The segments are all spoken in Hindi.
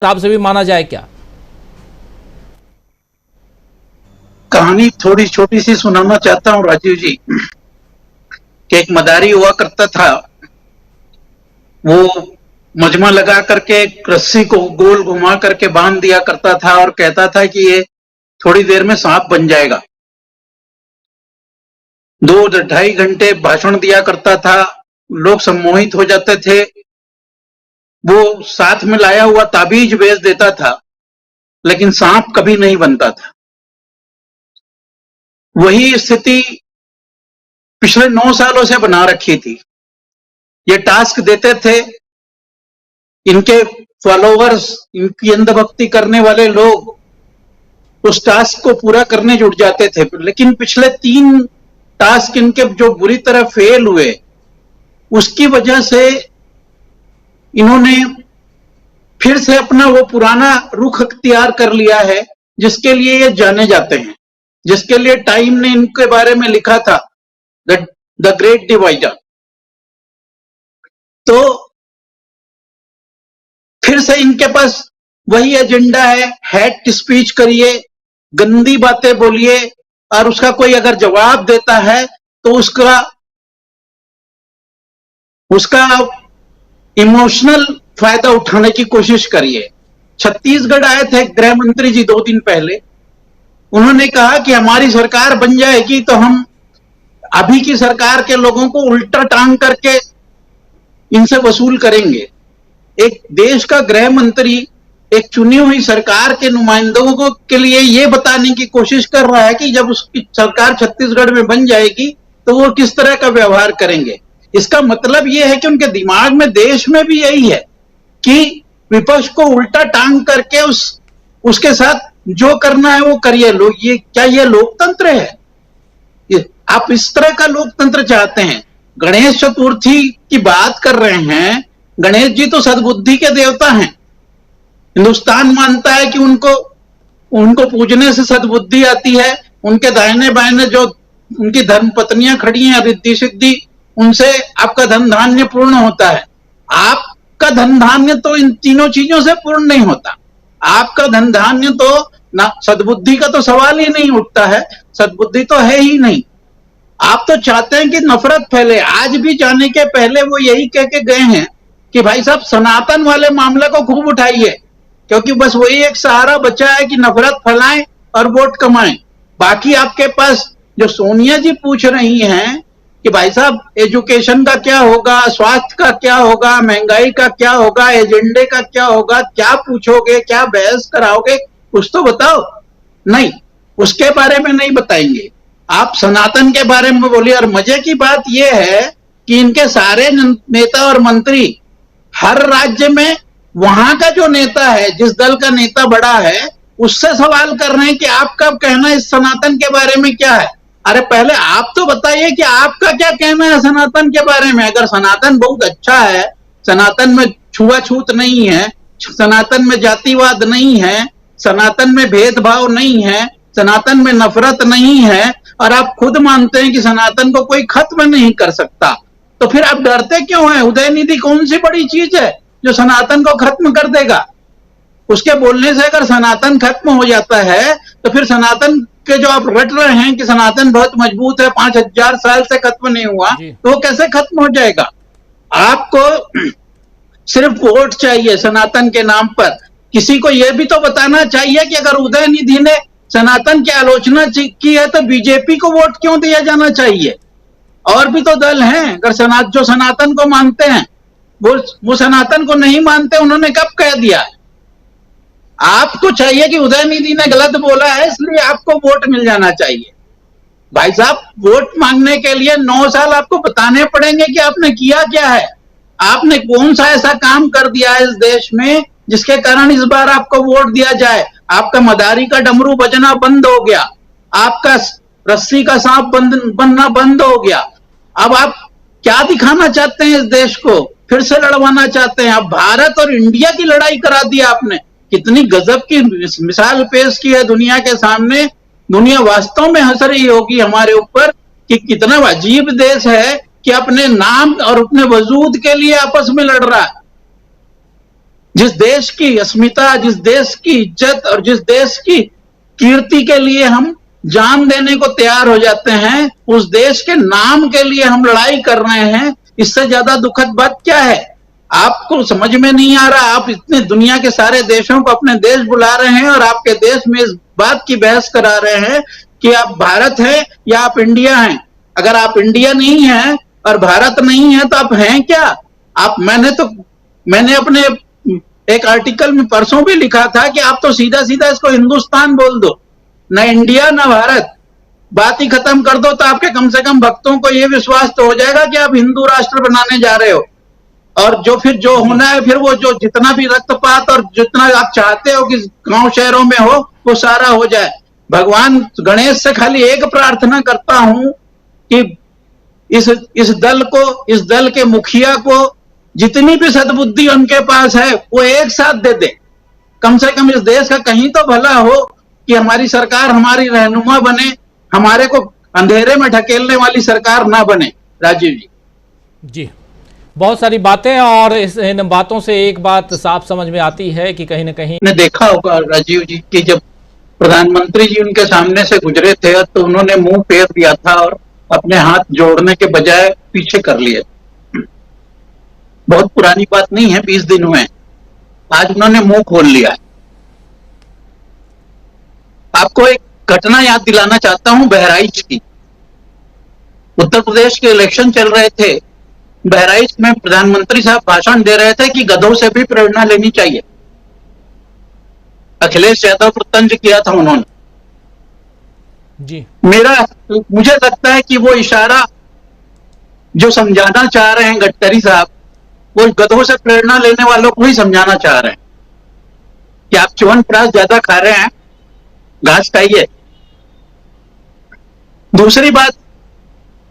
हिसाब से भी माना जाए क्या? कहानी थोड़ी छोटी सी सुनाना चाहता हूँ राजीव जी कि एक मदारी हुआ करता था। वो मजमा लगा करके रस्सी को गोल घुमा करके बांध दिया करता था और कहता था कि ये थोड़ी देर में सांप बन जाएगा। 2-2.5 घंटे भाषण दिया करता था, लोग सम्मोहित हो जाते थे। वो साथ में लाया हुआ ताबीज बेच देता था, लेकिन सांप कभी नहीं बनता था। वही स्थिति पिछले 9 सालों से बना रखी थी। ये टास्क देते थे, इनके फॉलोवर्स, इनकी अंधभक्ति करने वाले लोग उस टास्क को पूरा करने जुट जाते थे। लेकिन पिछले 3 टास्क इनके जो बुरी तरह फेल हुए, उसकी वजह से इन्होंने फिर से अपना वो पुराना रुख अख्तियार कर लिया है जिसके लिए ये जाने जाते हैं, जिसके लिए टाइम ने इनके बारे में लिखा था, द ग्रेट डिवाइडर। तो फिर से इनके पास वही एजेंडा है, हेट स्पीच करिए, गंदी बातें बोलिए, और उसका कोई अगर जवाब देता है तो उसका इमोशनल फायदा उठाने की कोशिश करिए। छत्तीसगढ़ आए थे गृह मंत्री जी 2 दिन पहले। उन्होंने कहा कि हमारी सरकार बन जाएगी तो हम अभी की सरकार के लोगों को उल्टा टांग करके इनसे वसूल करेंगे। एक देश का गृह मंत्री एक चुनी हुई सरकार के नुमाइंदों को के लिए ये बताने की कोशिश कर रहा है कि जब उसकी सरकार छत्तीसगढ़ में बन जाएगी तो वो किस तरह का व्यवहार करेंगे। इसका मतलब ये है कि उनके दिमाग में, देश में भी यही है कि विपक्ष को उल्टा टांग करके उसके साथ जो करना है वो करिए। क्या ये लोकतंत्र है? आप इस तरह का लोकतंत्र चाहते हैं? गणेश चतुर्थी की बात कर रहे हैं। गणेश जी तो सद्बुद्धि के देवता हैं। हिंदुस्तान मानता है कि उनको पूजने से सद्बुद्धि आती है। उनके दाहिने बाएं जो उनकी धर्म पत्नियां खड़ी हैं रिद्धि सिद्धि, उनसे आपका धन धान्य पूर्ण होता है। आपका धन धान्य तो इन तीनों चीजों से पूर्ण नहीं होता। आपका धन धान्य तो ना, सद्बुद्धि का तो सवाल ही नहीं उठता है। सद्बुद्धि तो है ही नहीं। आप तो चाहते हैं कि नफरत फैले। आज भी जाने के पहले वो यही कह के गए हैं कि भाई साहब सनातन वाले मामले को खूब उठाइए, क्योंकि बस वही एक सहारा बचा है कि नफरत फैलाएं और वोट कमाएं। बाकी आपके पास जो सोनिया जी पूछ रही हैं कि भाई साहब एजुकेशन का क्या होगा, स्वास्थ्य का क्या होगा, महंगाई का क्या होगा, एजेंडे का क्या होगा, क्या पूछोगे, क्या बहस कराओगे, कुछ तो बताओ। नहीं, उसके बारे में नहीं बताएंगे। आप सनातन के बारे में बोलिए। और मजे की बात यह है कि इनके सारे नेता और मंत्री हर राज्य में वहां का जो नेता है, जिस दल का नेता बड़ा है, उससे सवाल कर रहे हैं कि आपका कहना इस सनातन के बारे में क्या है। अरे पहले आप तो बताइए कि आपका क्या कहना है सनातन के बारे में। अगर सनातन बहुत अच्छा है, सनातन में छुआछूत नहीं है, सनातन में जातिवाद नहीं है, सनातन में भेदभाव नहीं है, सनातन में नफरत नहीं है, और आप खुद मानते हैं कि सनातन को कोई खत्म नहीं कर सकता, तो फिर आप डरते क्यों हैं? उदयनिधि कौन सी बड़ी चीज है जो सनातन को खत्म कर देगा? उसके बोलने से अगर सनातन खत्म हो जाता है तो फिर सनातन के जो आप रट रहे हैं कि सनातन बहुत मजबूत है, 5000 साल से खत्म नहीं हुआ, तो वो कैसे खत्म हो जाएगा? आपको सिर्फ वोट चाहिए सनातन के नाम पर। किसी को यह भी तो बताना चाहिए कि अगर उदयनिधि ने सनातन की आलोचना की है तो बीजेपी को वोट क्यों दिया जाना चाहिए? और भी तो दल हैं अगर जो सनातन को मानते हैं, वो सनातन को नहीं मानते। उन्होंने कब कह दिया? आपको चाहिए कि उदयनिधि ने गलत बोला है इसलिए आपको वोट मिल जाना चाहिए। भाई साहब, वोट मांगने के लिए 9 साल आपको बताने पड़ेंगे कि आपने किया क्या है। आपने कौन सा ऐसा काम कर दिया है इस देश में जिसके कारण इस बार आपको वोट दिया जाए। आपका मदारी का डमरू बजना बंद हो गया, आपका रस्सी का सांप बनना बंद हो गया। अब आप क्या दिखाना चाहते हैं? इस देश को फिर से लड़वाना चाहते हैं? अब भारत और इंडिया की लड़ाई करा दी आपने। कितनी गजब की मिसाल पेश की है दुनिया के सामने। दुनिया वास्तव में हंस रही होगी हमारे ऊपर कि कितना अजीब देश है कि अपने नाम और अपने वजूद के लिए आपस में लड़ रहा है। जिस देश की अस्मिता, जिस देश की इज्जत और जिस देश की कीर्ति के लिए हम जान देने को तैयार हो जाते हैं, उस देश के नाम के लिए हम लड़ाई कर रहे हैं। इससे ज्यादा दुखद बात क्या है? आपको समझ में नहीं आ रहा। आप इतने दुनिया के सारे देशों को अपने देश बुला रहे हैं और आपके देश में इस बात की बहस करा रहे हैं कि आप भारत हैं या आप इंडिया हैं। अगर आप इंडिया नहीं हैं और भारत नहीं है तो आप हैं क्या? आप मैंने अपने एक आर्टिकल में परसों भी लिखा था कि आप तो सीधा सीधा इसको हिंदुस्तान बोल दो, ना इंडिया ना भारत, बात ही खत्म कर दो। तो आपके कम से कम भक्तों को यह विश्वास तो हो जाएगा कि आप हिंदू राष्ट्र बनाने जा रहे हो। और जो होना है फिर वो जो जितना भी रक्तपात और जितना आप चाहते हो कि गांव शहरों में हो, वो सारा हो जाए। भगवान गणेश से खाली एक प्रार्थना करता हूं कि इस दल के मुखिया को जितनी भी सद्बुद्धि उनके पास है वो एक साथ दे दे। कम से कम इस देश का कहीं तो भला हो कि हमारी सरकार हमारी रहनुमा बने, हमारे को अंधेरे में ढकेलने वाली सरकार ना बने। राजीव जी जी, बहुत सारी बातें, और इन बातों से एक बात साफ समझ में आती है कि कहीं ना कहीं ने देखा होगा राजीव जी कि जब प्रधानमंत्री जी उनके सामने से गुजरे थे तो उन्होंने मुंह फेर दिया था और अपने हाथ जोड़ने के बजाय पीछे कर लिए। बहुत पुरानी बात नहीं है, 20 दिन हुए, आज उन्होंने मुंह खोल लिया है। आपको एक घटना याद दिलाना चाहता हूं बहराइच की। उत्तर प्रदेश के इलेक्शन चल रहे थे, बहराइच में प्रधानमंत्री साहब भाषण दे रहे थे कि गधों से भी प्रेरणा लेनी चाहिए। अखिलेश यादव पर तंज किया था उन्होंने जी। मुझे लगता है कि वो इशारा जो समझाना चाह रहे हैं गडकरी साहब, वो गधों से प्रेरणा लेने वालों को ही समझाना चाह रहे हैं कि आप च्यवनप्राश ज्यादा खा रहे हैं, घास खाइए। दूसरी बात,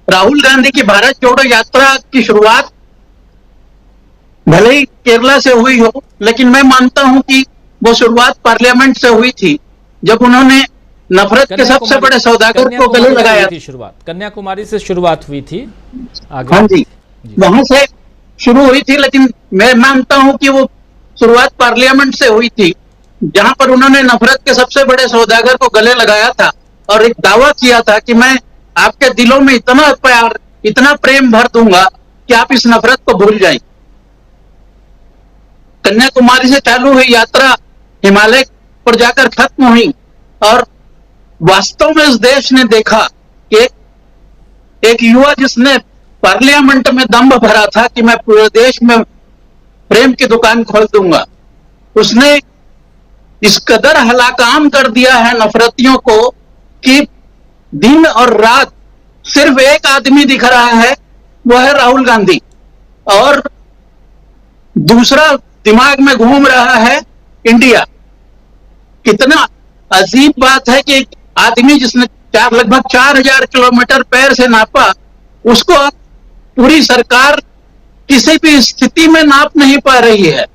राहुल गांधी की भारत जोड़ो यात्रा की शुरुआत भले ही केरला से हुई हो, लेकिन मैं मानता हूं कि वो शुरुआत पार्लियामेंट से हुई थी, जब उन्होंने नफरत के सबसे बड़े सौदागर को गले लगाया थी। शुरुआत कन्याकुमारी से शुरुआत हुई थी, आगे हाँ जी, वहां से शुरू हुई थी, लेकिन मैं मानता हूं कि वो शुरुआत पार्लियामेंट से हुई थी, जहां पर उन्होंने नफरत के सबसे बड़े सौदागर को गले लगाया था और एक दावा किया था कि मैं आपके दिलों में इतना प्यार, इतना प्रेम भर दूंगा कि आप इस नफरत को भूल जाएं। कन्याकुमारी से चालू हुई यात्रा हिमालय पर जाकर खत्म हुई और वास्तव में इस देश ने देखा कि एक युवा जिसने पार्लियामेंट में दम्भ भरा था कि मैं पूरे देश में प्रेम की दुकान खोल दूंगा, उसने इस कदर हलाकाम कर दिया है नफरतियों को कि दिन और रात सिर्फ एक आदमी दिख रहा है, वो है राहुल गांधी, और दूसरा दिमाग में घूम रहा है इंडिया। कितना अजीब बात है कि एक आदमी जिसने लगभग 4000 किलोमीटर पैर से नापा, उसको पूरी सरकार किसी भी स्थिति में नाप नहीं पा रही है।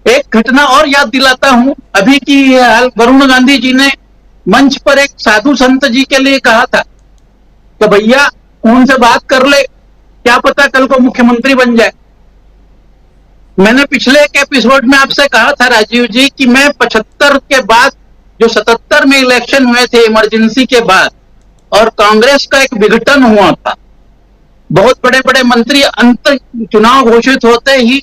एक घटना और याद दिलाता हूं, अभी की वरुण गांधी जी ने मंच पर एक साधु संत जी के लिए कहा था कि भैया उनसे बात कर ले, क्या पता कल को मुख्यमंत्री बन जाए। मैंने पिछले एक एपिसोड में आपसे कहा था राजीव जी कि मैं 75 के बाद जो 77 में इलेक्शन हुए थे इमरजेंसी के बाद, और कांग्रेस का एक विघटन हुआ था, बहुत बड़े बड़े मंत्री अंत चुनाव घोषित होते ही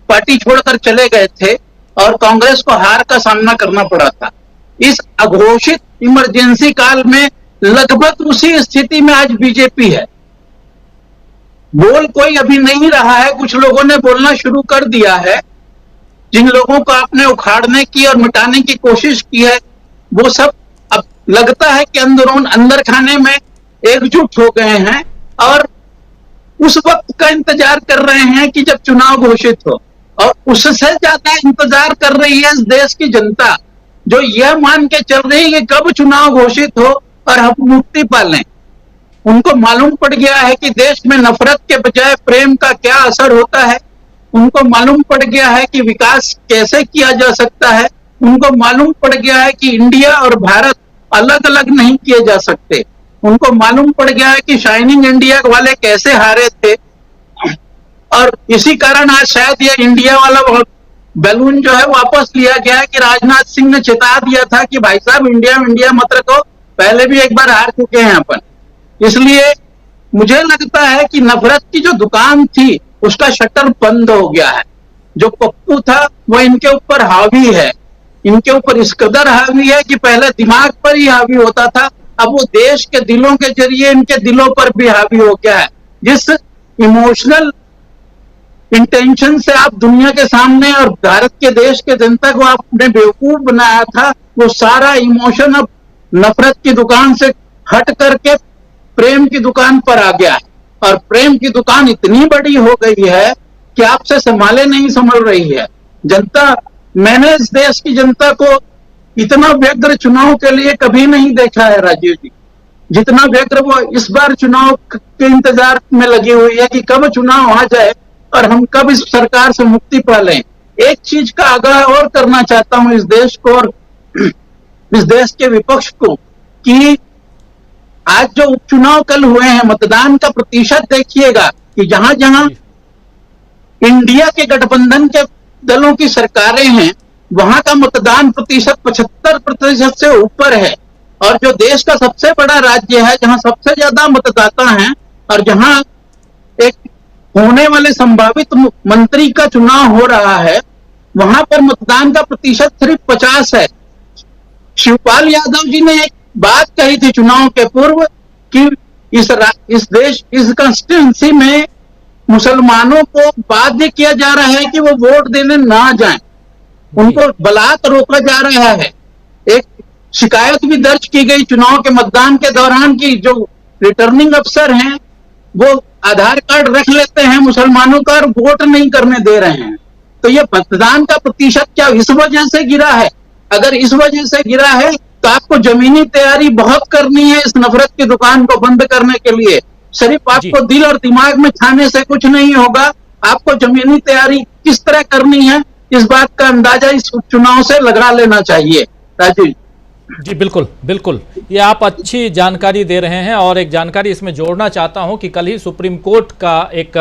पार्टी छोड़कर चले गए थे और कांग्रेस को हार का सामना करना पड़ा था। इस अघोषित इमरजेंसी काल में लगभग उसी स्थिति में आज बीजेपी है। बोल कोई अभी नहीं रहा है, कुछ लोगों ने बोलना शुरू कर दिया है। जिन लोगों को आपने उखाड़ने की और मिटाने की कोशिश की है, वो सब अब लगता है कि अंदर खाने में एकजुट हो गए हैं और उस वक्त का इंतजार कर रहे हैं कि जब चुनाव घोषित हो, और उससे ज्यादा इंतजार कर रही है इस देश की जनता, जो यह मान के चल रही है कि कब चुनाव घोषित हो और हम मुक्ति पालें। उनको मालूम पड़ गया है कि देश में नफरत के बजाय प्रेम का क्या असर होता है। उनको मालूम पड़ गया है कि विकास कैसे किया जा सकता है। उनको मालूम पड़ गया है कि इंडिया और भारत अलग अलग नहीं किए जा सकते। उनको मालूम पड़ गया है कि शाइनिंग इंडिया वाले कैसे हारे थे, और इसी कारण आज शायद ये इंडिया वाला बैलून जो है वापस लिया गया है कि राजनाथ सिंह ने चेता दिया था कि भाई साहब इंडिया इंडिया मत रखो, पहले भी एक बार हार चुके हैं अपन। इसलिए मुझे लगता है कि नफरत की जो दुकान थी उसका शटर बंद हो गया है। जो पप्पू था वो इनके ऊपर हावी है, इनके ऊपर इस कदर हावी है कि पहले दिमाग पर ही हावी होता था, अब वो देश के दिलों के जरिए इनके दिलों पर भी हावी हो गया है। जिस इमोशनल इंटेंशन से आप दुनिया के सामने और भारत के देश के जनता को आपने बेवकूफ बनाया था, वो सारा इमोशन अब नफरत की दुकान से हट करके प्रेम की दुकान पर आ गया है। और प्रेम की दुकान इतनी बड़ी हो गई है कि आपसे संभाले नहीं संभल रही है जनता। मैंने इस देश की जनता को इतना व्यग्र चुनाव के लिए कभी नहीं देखा है राजीव जी, जितना व्यग्र वो इस बार चुनाव के इंतजार में लगी हुई है कि कब चुनाव आ जाए और हम कब इस सरकार से मुक्ति पा लें। एक चीज का आगाह और करना चाहता हूं इस देश को और इस देश के विपक्ष को कि आज जो उपचुनाव कल हुए हैं, मतदान का प्रतिशत देखिएगा कि जहां जहां इंडिया के गठबंधन के दलों की सरकारें हैं वहां का मतदान प्रतिशत 75% से ऊपर है। और जो देश का सबसे बड़ा राज्य है, जहां सबसे ज्यादा मतदाता हैं और जहां एक होने वाले संभावित मंत्री का चुनाव हो रहा है, वहां पर मतदान का प्रतिशत सिर्फ 50 है। शिवपाल यादव जी ने एक बात कही थी चुनाव के पूर्व कि इस कंस्टिट्यूंसी में मुसलमानों को बाध्य किया जा रहा है कि वो वोट देने ना जाएं, उनको बलात् रोका जा रहा है। एक शिकायत भी दर्ज की गई चुनाव के मतदान के दौरान की जो रिटर्निंग अफसर हैं वो आधार कार्ड रख लेते हैं मुसलमानों का और वोट नहीं करने दे रहे हैं। तो ये मतदान का प्रतिशत क्या इस वजह से गिरा है? अगर इस वजह से गिरा है तो आपको जमीनी तैयारी बहुत करनी है इस नफरत की दुकान को बंद करने के लिए। सिर्फ आपको दिल और दिमाग में छाने से कुछ नहीं होगा, आपको जमीनी तैयारी किस तरह करनी है इस बात का अंदाजा इस चुनाव से लगा लेना चाहिए। राजीव जी बिल्कुल बिल्कुल, ये आप अच्छी जानकारी दे रहे हैं और एक जानकारी इसमें जोड़ना चाहता हूं कि कल ही सुप्रीम कोर्ट का एक